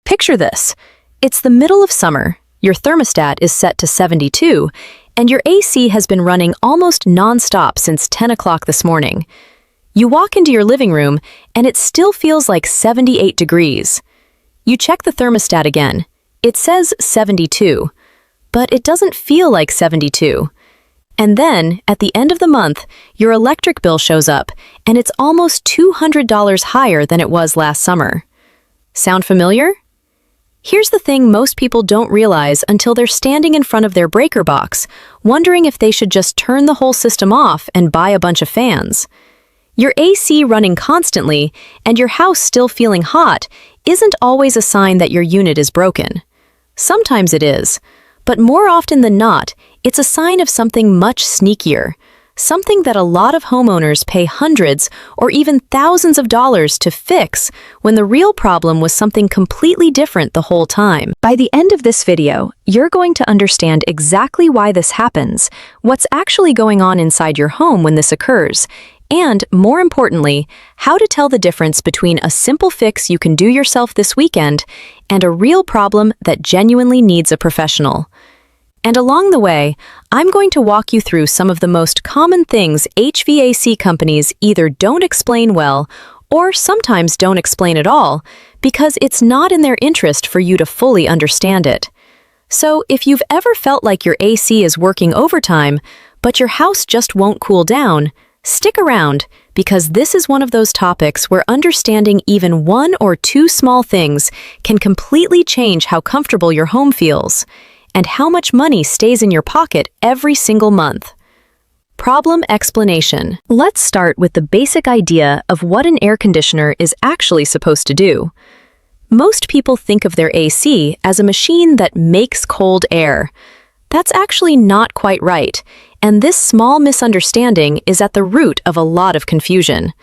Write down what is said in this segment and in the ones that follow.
Picture this. It's the middle of summer, your thermostat is set to 72, and your AC has been running almost nonstop since 10 o'clock this morning. You walk into your living room, and it still feels like 78 degrees. You check the thermostat again. It says 72, but it doesn't feel like 72. And then, at the end of the month, your electric bill shows up, and it's almost $200 higher than it was last summer. Sound familiar? Here's the thing most people don't realize until they're standing in front of their breaker box, wondering if they should just turn the whole system off and buy a bunch of fans. Your AC running constantly and your house still feeling hot isn't always a sign that your unit is broken. Sometimes it is, but more often than not, it's a sign of something much sneakier, something that a lot of homeowners pay hundreds or even thousands of dollars to fix when the real problem was something completely different the whole time. By the end of this video, you're going to understand exactly why this happens, what's actually going on inside your home when this occurs, and, more importantly, how to tell the difference between a simple fix you can do yourself this weekend and a real problem that genuinely needs a professional. And along the way, I'm going to walk you through some of the most common things HVAC companies either don't explain well or sometimes don't explain at all because it's not in their interest for you to fully understand it. So if you've ever felt like your AC is working overtime, but your house just won't cool down, stick around because this is one of those topics where understanding even one or two small things can completely change how comfortable your home feels and how much money stays in your pocket every single month. Problem explanation. Let's start with the basic idea of what an air conditioner is actually supposed to do. Most people think of their AC as a machine that makes cold air. That's actually not quite right, and this small misunderstanding is at the root of a lot of confusion.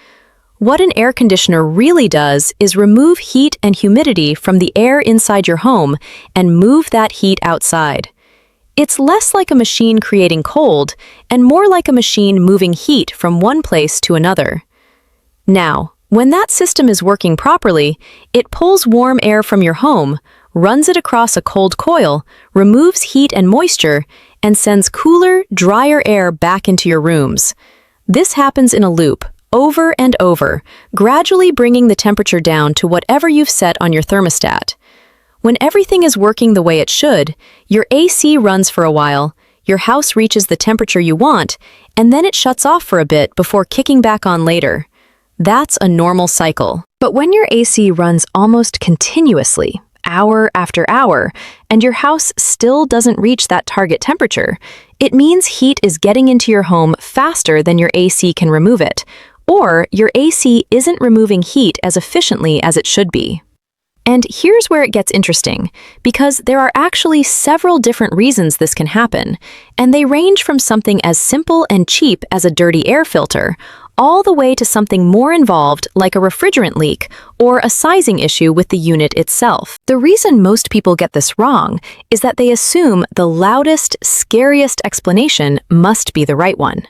What an air conditioner really does is remove heat and humidity from the air inside your home and move that heat outside. It's less like a machine creating cold and more like a machine moving heat from one place to another. Now, when that system is working properly, it pulls warm air from your home, runs it across a cold coil, removes heat and moisture, and sends cooler, drier air back into your rooms. This happens in a loop, over and over, gradually bringing the temperature down to whatever you've set on your thermostat. When everything is working the way it should, your AC runs for a while, your house reaches the temperature you want, and then it shuts off for a bit before kicking back on later. That's a normal cycle. But when your AC runs almost continuously, hour after hour, and your house still doesn't reach that target temperature, it means heat is getting into your home faster than your AC can remove it, or your AC isn't removing heat as efficiently as it should be. And here's where it gets interesting, because there are actually several different reasons this can happen, and they range from something as simple and cheap as a dirty air filter, all the way to something more involved like a refrigerant leak or a sizing issue with the unit itself. The reason most people get this wrong is that they assume the loudest, scariest explanation must be the right one.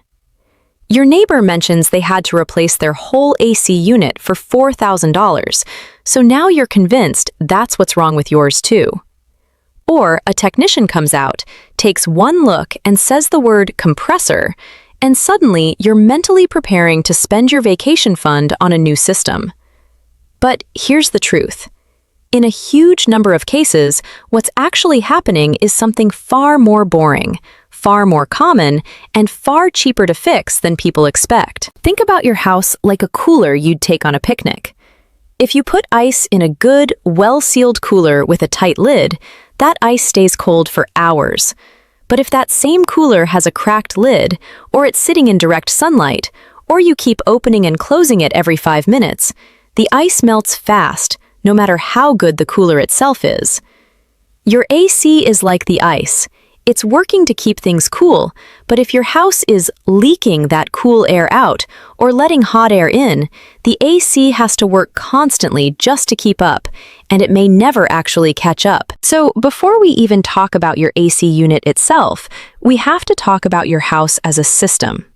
Your neighbor mentions they had to replace their whole AC unit for $4,000, so now you're convinced that's what's wrong with yours too. Or a technician comes out, takes one look and says the word compressor, and suddenly you're mentally preparing to spend your vacation fund on a new system. But here's the truth. In a huge number of cases, what's actually happening is something far more boring, far more common, and far cheaper to fix than people expect. Think about your house like a cooler you'd take on a picnic. If you put ice in a good, well-sealed cooler with a tight lid, that ice stays cold for hours. But if that same cooler has a cracked lid, or it's sitting in direct sunlight, or you keep opening and closing it every 5 minutes, the ice melts fast, no matter how good the cooler itself is. Your AC is like the ice. It's working to keep things cool, but if your house is leaking that cool air out or letting hot air in, the AC has to work constantly just to keep up, and it may never actually catch up. So before we even talk about your AC unit itself, we have to talk about your house as a system.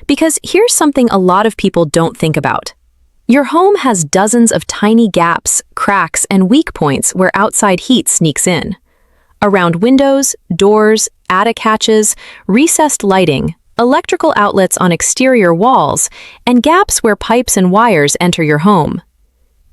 Because here's something a lot of people don't think about. Your home has dozens of tiny gaps, cracks, and weak points where outside heat sneaks in. Around windows, doors, attic hatches, recessed lighting, electrical outlets on exterior walls, and gaps where pipes and wires enter your home.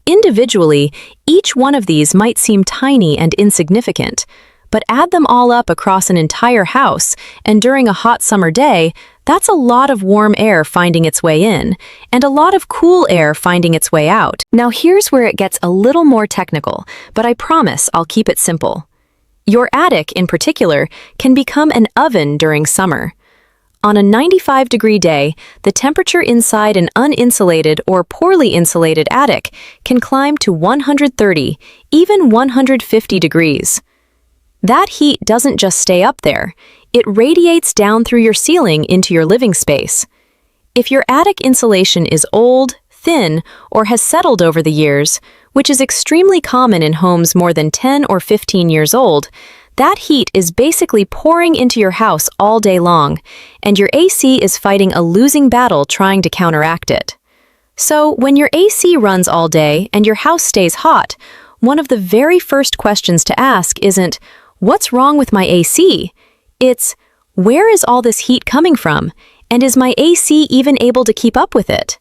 Individually, each one of these might seem tiny and insignificant, but add them all up across an entire house, and during a hot summer day, that's a lot of warm air finding its way in, and a lot of cool air finding its way out. Now here's where it gets a little more technical, but I promise I'll keep it simple. Your attic, in particular, can become an oven during summer. On a 95-degree day, the temperature inside an uninsulated or poorly insulated attic can climb to 130, even 150 degrees. That heat doesn't just stay up there, it radiates down through your ceiling into your living space. If your attic insulation is old, thin, or has settled over the years, which is extremely common in homes more than 10 or 15 years old, that heat is basically pouring into your house all day long, and your AC is fighting a losing battle trying to counteract it. So, when your AC runs all day and your house stays hot, one of the very first questions to ask isn't, "What's wrong with my AC?" It's, "Where is all this heat coming from, and is my AC even able to keep up with it?"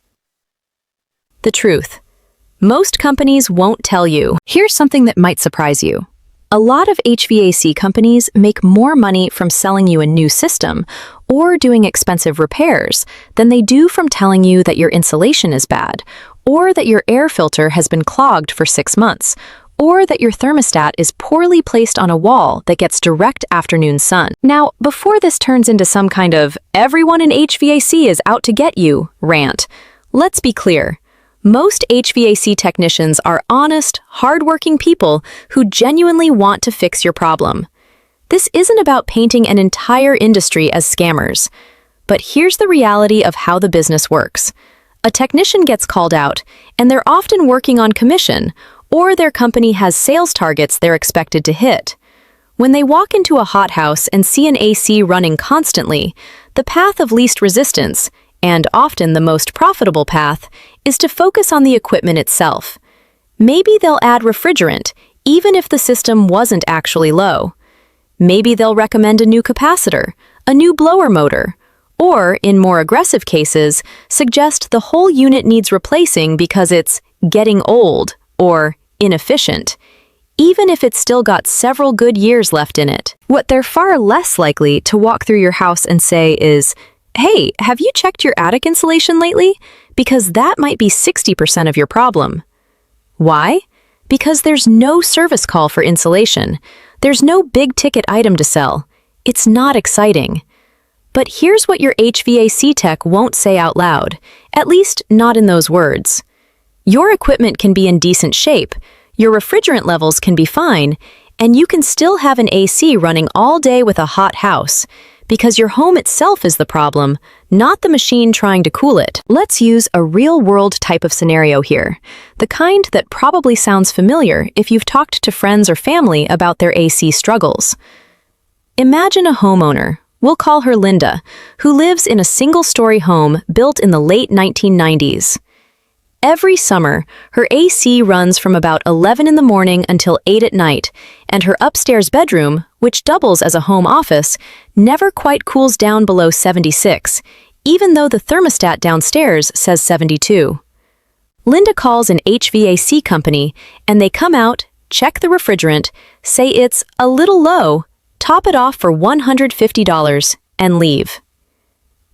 The truth. Most companies won't tell you. Here's something that might surprise you. A lot of HVAC companies make more money from selling you a new system or doing expensive repairs than they do from telling you that your insulation is bad, or that your air filter has been clogged for 6 months, or that your thermostat is poorly placed on a wall that gets direct afternoon sun. Now, before this turns into some kind of "everyone in HVAC is out to get you" rant, let's be clear. Most HVAC technicians are honest, hardworking people who genuinely want to fix your problem. This isn't about painting an entire industry as scammers. But here's the reality of how the business works. A technician gets called out, and they're often working on commission, or their company has sales targets they're expected to hit. When they walk into a hothouse and see an AC running constantly, the path of least resistance, and often the most profitable path, is to focus on the equipment itself. Maybe they'll add refrigerant, even if the system wasn't actually low. Maybe they'll recommend a new capacitor, a new blower motor, or, in more aggressive cases, suggest the whole unit needs replacing because it's getting old or inefficient, even if it's still got several good years left in it. What they're far less likely to walk through your house and say is, "Hey, have you checked your attic insulation lately? Because that might be 60% of your problem." Why? Because there's no service call for insulation. There's no big-ticket item to sell. It's not exciting. But here's what your HVAC tech won't say out loud, at least not in those words. Your equipment can be in decent shape, your refrigerant levels can be fine, and you can still have an AC running all day with a hot house, because your home itself is the problem, not the machine trying to cool it. Let's use a real-world type of scenario here, the kind that probably sounds familiar if you've talked to friends or family about their AC struggles. Imagine a homeowner, we'll call her Linda, who lives in a single-story home built in the late 1990s. Every summer, her AC runs from about 11 in the morning until 8 at night, and her upstairs bedroom, which doubles as a home office, never quite cools down below 76, even though the thermostat downstairs says 72. Linda calls an HVAC company, and they come out, check the refrigerant, say it's a little low, top it off for $150, and leave.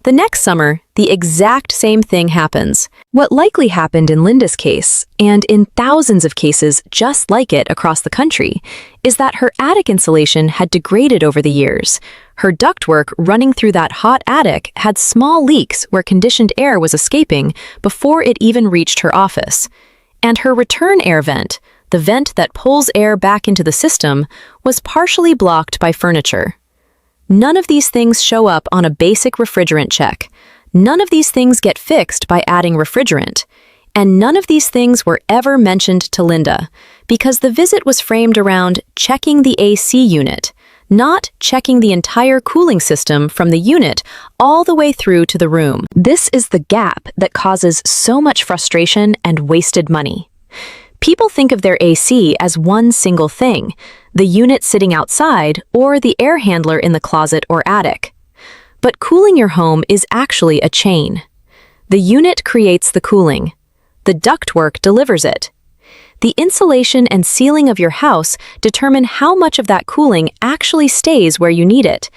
The next summer, the exact same thing happens. What likely happened in Linda's case, and in thousands of cases just like it across the country, is that her attic insulation had degraded over the years. Her ductwork running through that hot attic had small leaks where conditioned air was escaping before it even reached her office. And her return air vent, the vent that pulls air back into the system, was partially blocked by furniture. None of these things show up on a basic refrigerant check. None of these things get fixed by adding refrigerant. And none of these things were ever mentioned to Linda, because the visit was framed around checking the AC unit, not checking the entire cooling system from the unit all the way through to the room. This is the gap that causes so much frustration and wasted money. People think of their AC as one single thing, the unit sitting outside or the air handler in the closet or attic. But cooling your home is actually a chain. The unit creates the cooling. The ductwork delivers it. The insulation and ceiling of your house determine how much of that cooling actually stays where you need it,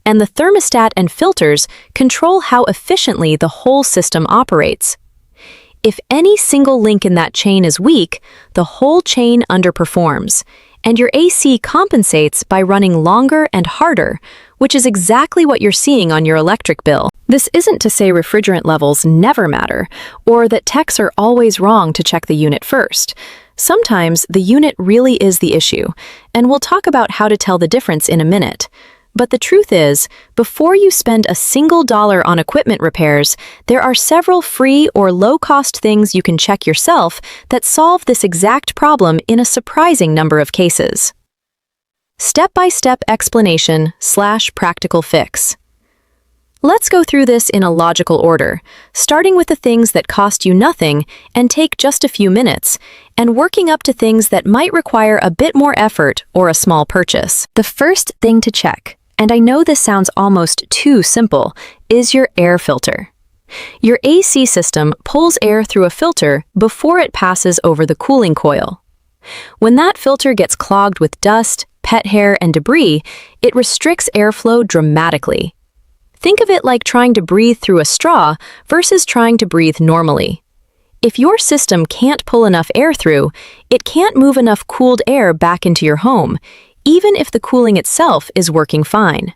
and the thermostat and filters control how efficiently the whole system operates. If any single link in that chain is weak, the whole chain underperforms, and your AC compensates by running longer and harder, which is exactly what you're seeing on your electric bill. This isn't to say refrigerant levels never matter, or that techs are always wrong to check the unit first. Sometimes the unit really is the issue, and we'll talk about how to tell the difference in a minute. But the truth is, before you spend a single dollar on equipment repairs, there are several free or low-cost things you can check yourself that solve this exact problem in a surprising number of cases. Step-by-step explanation/practical fix. Let's go through this in a logical order, starting with the things that cost you nothing and take just a few minutes, and working up to things that might require a bit more effort or a small purchase. The first thing to check, and I know this sounds almost too simple, is your air filter. Your AC system pulls air through a filter before it passes over the cooling coil. When that filter gets clogged with dust, pet hair, and debris, it restricts airflow dramatically. Think of it like trying to breathe through a straw versus trying to breathe normally. If your system can't pull enough air through, it can't move enough cooled air back into your home, even if the cooling itself is working fine.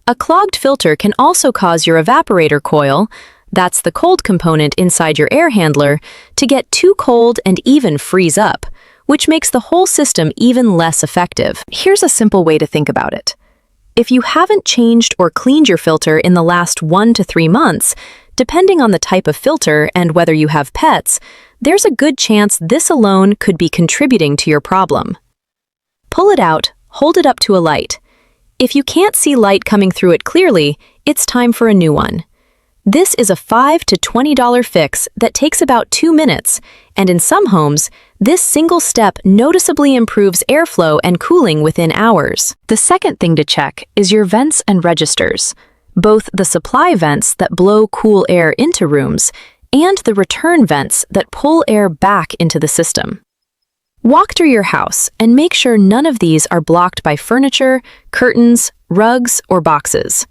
A clogged filter can also cause your evaporator coil, that's the cold component inside your air handler, to get too cold and even freeze up, which makes the whole system even less effective. Here's a simple way to think about it. If you haven't changed or cleaned your filter in the last 1 to 3 months, depending on the type of filter and whether you have pets, there's a good chance this alone could be contributing to your problem. Pull it out, hold it up to a light. If you can't see light coming through it clearly, it's time for a new one. This is a $5 to $20 fix that takes about 2 minutes, and in some homes, this single step noticeably improves airflow and cooling within hours. The second thing to check is your vents and registers, both the supply vents that blow cool air into rooms and the return vents that pull air back into the system. Walk through your house and make sure none of these are blocked by furniture, curtains, rugs, or boxes.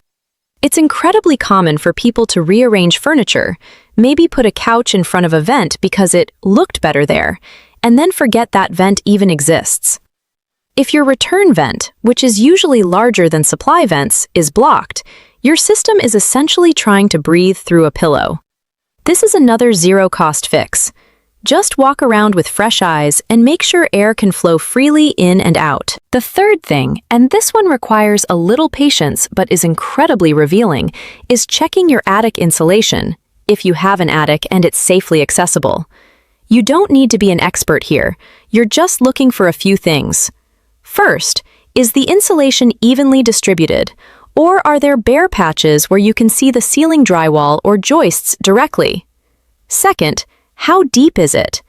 It's incredibly common for people to rearrange furniture, maybe put a couch in front of a vent because it looked better there, and then forget that vent even exists. If your return vent, which is usually larger than supply vents, is blocked, your system is essentially trying to breathe through a pillow. This is another zero-cost fix. Just walk around with fresh eyes and make sure air can flow freely in and out. The third thing, and this one requires a little patience but is incredibly revealing, is checking your attic insulation, if you have an attic and it's safely accessible. You don't need to be an expert here. You're just looking for a few things. First, is the insulation evenly distributed, or are there bare patches where you can see the ceiling drywall or joists directly? Second, how deep is it?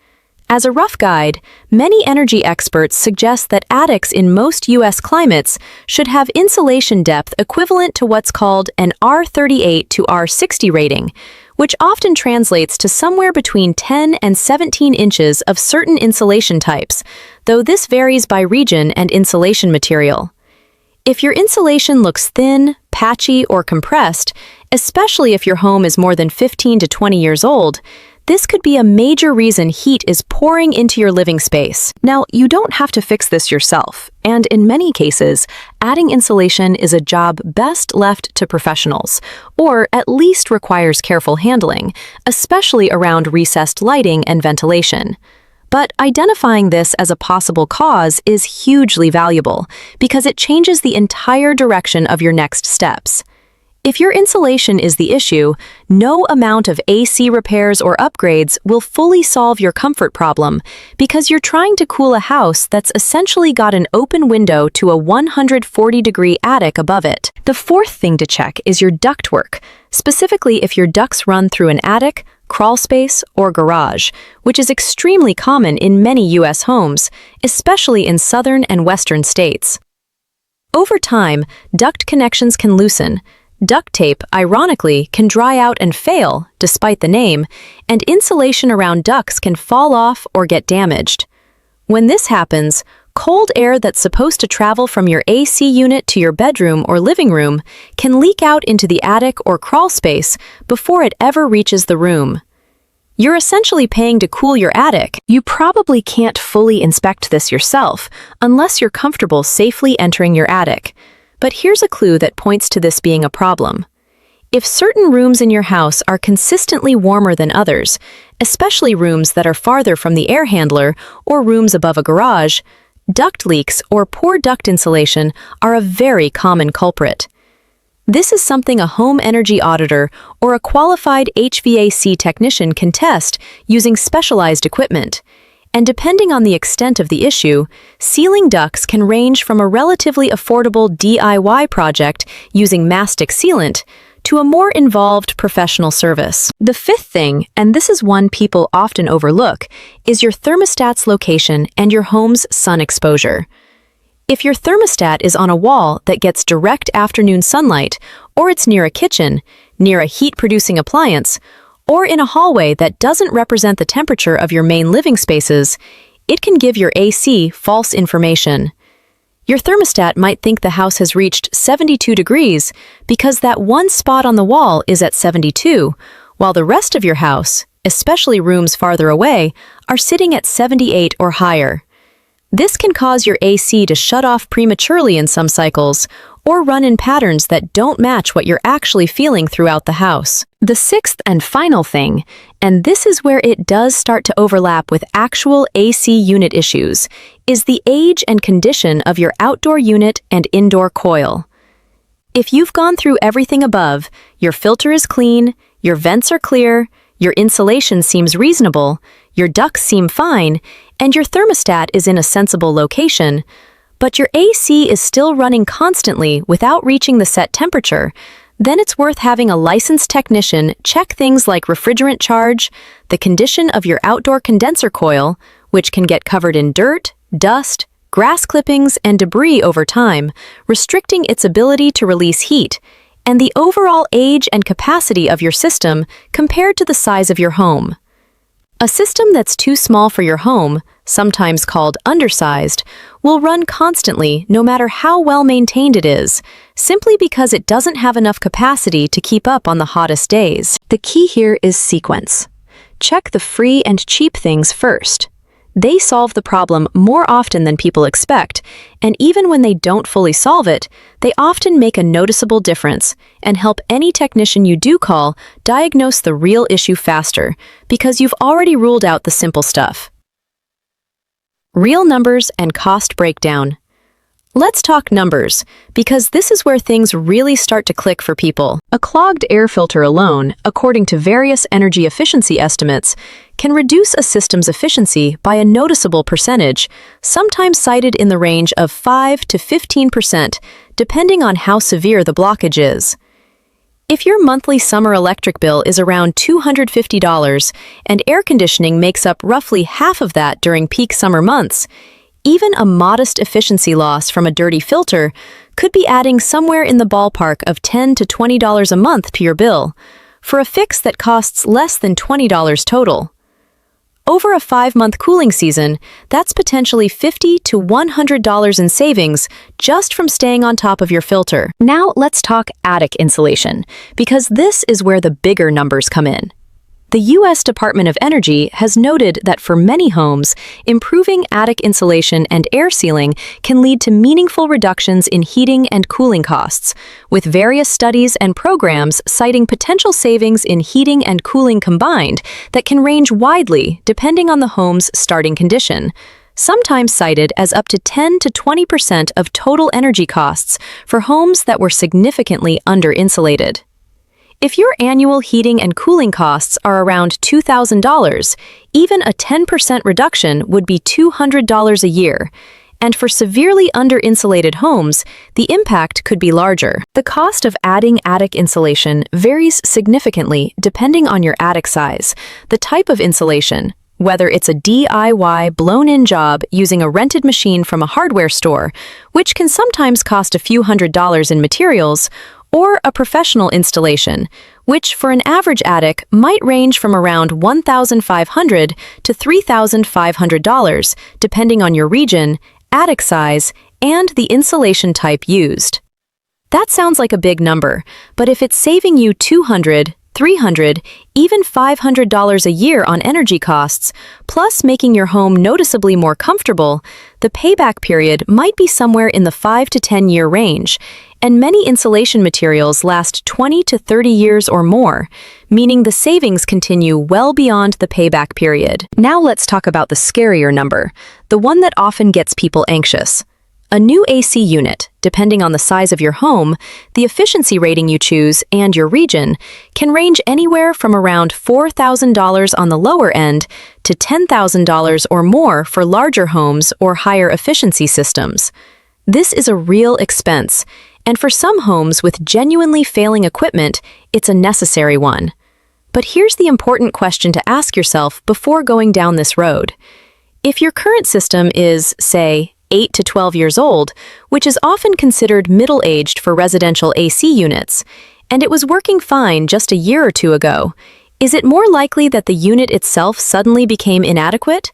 As a rough guide, many energy experts suggest that attics in most U.S. climates should have insulation depth equivalent to what's called an R38 to R60 rating, which often translates to somewhere between 10 and 17 inches of certain insulation types, though this varies by region and insulation material. If your insulation looks thin, patchy, or compressed, especially if your home is more than 15 to 20 years old, this could be a major reason heat is pouring into your living space. Now, you don't have to fix this yourself, and in many cases, adding insulation is a job best left to professionals, or at least requires careful handling, especially around recessed lighting and ventilation. But identifying this as a possible cause is hugely valuable because it changes the entire direction of your next steps. If your insulation is the issue, no amount of AC repairs or upgrades will fully solve your comfort problem because you're trying to cool a house that's essentially got an open window to a 140-degree attic above it. The fourth thing to check is your ductwork, specifically if your ducts run through an attic, crawl space, or garage, which is extremely common in many U.S. homes, especially in southern and western states. Over time, duct connections can loosen. Duct tape, ironically, can dry out and fail, despite the name, and insulation around ducts can fall off or get damaged. When this happens, cold air that's supposed to travel from your AC unit to your bedroom or living room can leak out into the attic or crawl space before it ever reaches the room. You're essentially paying to cool your attic. You probably can't fully inspect this yourself unless you're comfortable safely entering your attic. But here's a clue that points to this being a problem. If certain rooms in your house are consistently warmer than others, especially rooms that are farther from the air handler or rooms above a garage, duct leaks or poor duct insulation are a very common culprit. This is something a home energy auditor or a qualified HVAC technician can test using specialized equipment. And depending on the extent of the issue, sealing ducts can range from a relatively affordable DIY project using mastic sealant to a more involved professional service. The fifth thing, and this is one people often overlook, is your thermostat's location and your home's sun exposure. If your thermostat is on a wall that gets direct afternoon sunlight, or it's near a kitchen, near a heat-producing appliance, or in a hallway that doesn't represent the temperature of your main living spaces, it can give your AC false information. Your thermostat might think the house has reached 72 degrees because that one spot on the wall is at 72, while the rest of your house, especially rooms farther away, are sitting at 78 or higher. This can cause your AC to shut off prematurely in some cycles, or run in patterns that don't match what you're actually feeling throughout the house. The sixth and final thing, and this is where it does start to overlap with actual AC unit issues, is the age and condition of your outdoor unit and indoor coil. If you've gone through everything above, your filter is clean, your vents are clear, your insulation seems reasonable, your ducts seem fine, and your thermostat is in a sensible location, but your AC is still running constantly without reaching the set temperature, then it's worth having a licensed technician check things like refrigerant charge, the condition of your outdoor condenser coil, which can get covered in dirt, dust, grass clippings, and debris over time, restricting its ability to release heat, and the overall age and capacity of your system compared to the size of your home. A system that's too small for your home, sometimes called undersized, will run constantly no matter how well maintained it is, simply because it doesn't have enough capacity to keep up on the hottest days. The key here is sequence. Check the free and cheap things first. They solve the problem more often than people expect, and even when they don't fully solve it, they often make a noticeable difference and help any technician you do call diagnose the real issue faster, because you've already ruled out the simple stuff. Real numbers and cost breakdown. Let's talk numbers, because this is where things really start to click for people. A clogged air filter alone, according to various energy efficiency estimates, can reduce a system's efficiency by a noticeable percentage, sometimes cited in the range of 5 to 15%, depending on how severe the blockage is. If your monthly summer electric bill is around $250 and air conditioning makes up roughly half of that during peak summer months, even a modest efficiency loss from a dirty filter could be adding somewhere in the ballpark of $10 to $20 a month to your bill, for a fix that costs less than $20 total. Over a 5-month cooling season, that's potentially $50 to $100 in savings just from staying on top of your filter. Now let's talk attic insulation, because this is where the bigger numbers come in. The U.S. Department of Energy has noted that for many homes, improving attic insulation and air sealing can lead to meaningful reductions in heating and cooling costs, with various studies and programs citing potential savings in heating and cooling combined that can range widely depending on the home's starting condition. sometimes cited as up to 10 to 20% of total energy costs for homes that were significantly under-insulated. If your annual heating and cooling costs are around $2,000, even a 10% reduction would be $200 a year. And for severely under-insulated homes, the impact could be larger. The cost of adding attic insulation varies significantly depending on your attic size, the type of insulation, whether it's a DIY blown-in job using a rented machine from a hardware store, which can sometimes cost a few $100s in materials, or a professional installation, which for an average attic might range from around $1,500 to $3,500, depending on your region, attic size, and the insulation type used. That sounds like a big number, but if it's saving you $200, $300, even $500 a year on energy costs, plus making your home noticeably more comfortable, the payback period might be somewhere in the 5 to 10-year range, and many insulation materials last 20 to 30 years or more, meaning the savings continue well beyond the payback period. Now let's talk about the scarier number, the one that often gets people anxious. A new AC unit, depending on the size of your home, the efficiency rating you choose, and your region, can range anywhere from around $4,000 on the lower end to $10,000 or more for larger homes or higher efficiency systems. This is a real expense, and for some homes with genuinely failing equipment, it's a necessary one. But here's the important question to ask yourself before going down this road. If your current system is, say, 8 to 12 years old, which is often considered middle-aged for residential AC units, and it was working fine just a year or two ago, is it more likely that the unit itself suddenly became inadequate?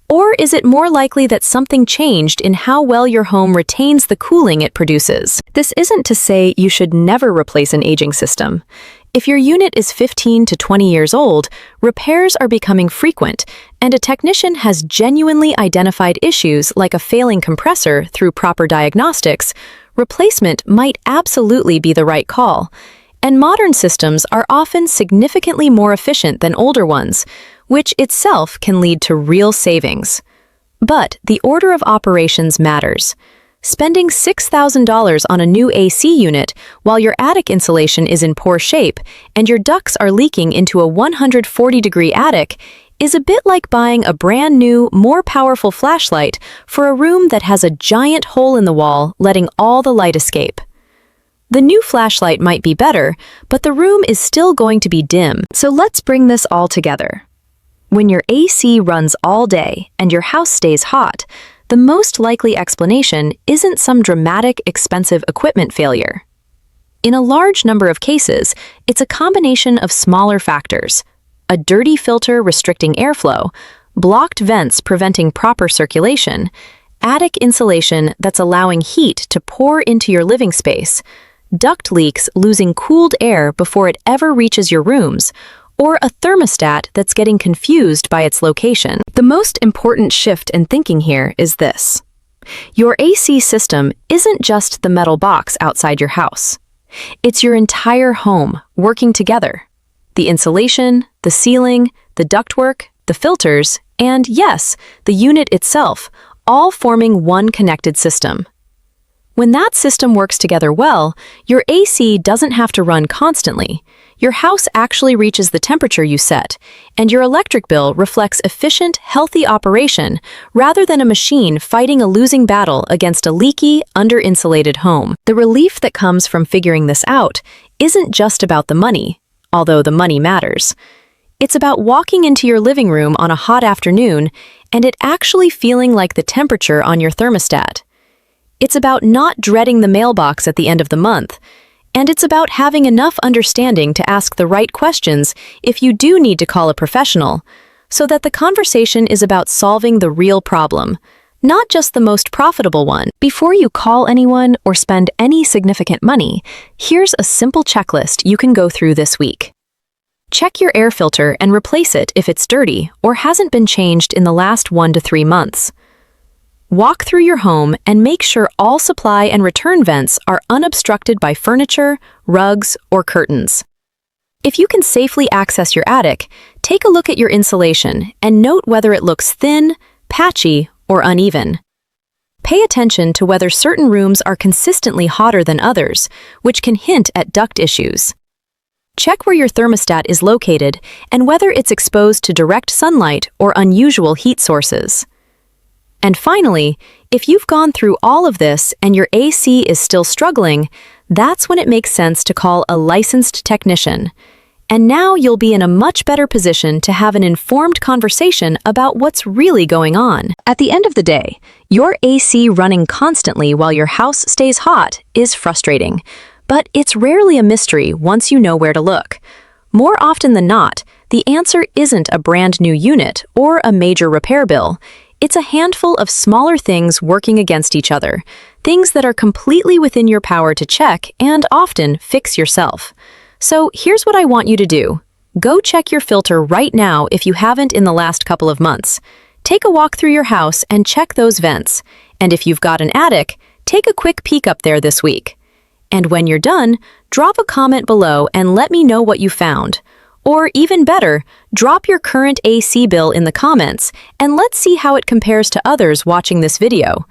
Or is it more likely that something changed in how well your home retains the cooling it produces? This isn't to say you should never replace an aging system. If your unit is 15 to 20 years old, repairs are becoming frequent, and a technician has genuinely identified issues like a failing compressor through proper diagnostics, replacement might absolutely be the right call. And modern systems are often significantly more efficient than older ones, which itself can lead to real savings. But the order of operations matters. Spending $6,000 on a new AC unit while your attic insulation is in poor shape and your ducts are leaking into a 140-degree attic is a bit like buying a brand new, more powerful flashlight for a room that has a giant hole in the wall letting all the light escape. The new flashlight might be better, but the room is still going to be dim. So let's bring this all together. When your AC runs all day and your house stays hot, the most likely explanation isn't some dramatic, expensive equipment failure. In a large number of cases, it's a combination of smaller factors: a dirty filter restricting airflow, blocked vents preventing proper circulation, attic insulation that's allowing heat to pour into your living space, duct leaks losing cooled air before it ever reaches your rooms, or a thermostat that's getting confused by its location. The most important shift in thinking here is this. Your AC system isn't just the metal box outside your house. It's your entire home working together. The insulation, the ceiling, the ductwork, the filters, and yes, the unit itself, all forming one connected system. When that system works together well, your AC doesn't have to run constantly. Your house actually reaches the temperature you set, and your electric bill reflects efficient, healthy operation rather than a machine fighting a losing battle against a leaky, under-insulated home. The relief that comes from figuring this out isn't just about the money, although the money matters. It's about walking into your living room on a hot afternoon and it actually feeling like the temperature on your thermostat. It's about not dreading the mailbox at the end of the month. And it's about having enough understanding to ask the right questions if you do need to call a professional, so that the conversation is about solving the real problem, not just the most profitable one. Before you call anyone or spend any significant money, here's a simple checklist you can go through this week. Check your air filter and replace it if it's dirty or hasn't been changed in the last 1 to 3 months. Walk through your home and make sure all supply and return vents are unobstructed by furniture, rugs, or curtains. If you can safely access your attic, take a look at your insulation and note whether it looks thin, patchy, or uneven. Pay attention to whether certain rooms are consistently hotter than others, which can hint at duct issues. Check where your thermostat is located and whether it's exposed to direct sunlight or unusual heat sources. And finally, if you've gone through all of this and your AC is still struggling, that's when it makes sense to call a licensed technician. And now you'll be in a much better position to have an informed conversation about what's really going on. At the end of the day, your AC running constantly while your house stays hot is frustrating, but it's rarely a mystery once you know where to look. More often than not, the answer isn't a brand new unit or a major repair bill. It's a handful of smaller things working against each other, things that are completely within your power to check and often fix yourself. So here's what I want you to do. Go check your filter right now if you haven't in the last couple of months. Take a walk through your house and check those vents. And if you've got an attic, take a quick peek up there this week. And when you're done, drop a comment below and let me know what you found. Or even better, drop your current AC bill in the comments and let's see how it compares to others watching this video.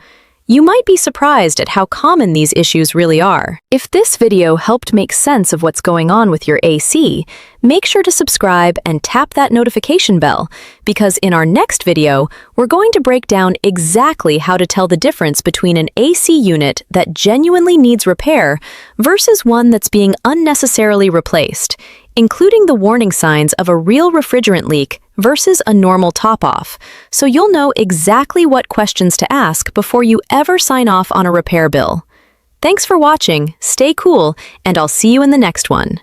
You might be surprised at how common these issues really are. If this video helped make sense of what's going on with your AC, make sure to subscribe and tap that notification bell, because in our next video, we're going to break down exactly how to tell the difference between an AC unit that genuinely needs repair versus one that's being unnecessarily replaced, including the warning signs of a real refrigerant leak versus a normal top-off, so you'll know exactly what questions to ask before you ever sign off on a repair bill. Thanks for watching, stay cool, and I'll see you in the next one.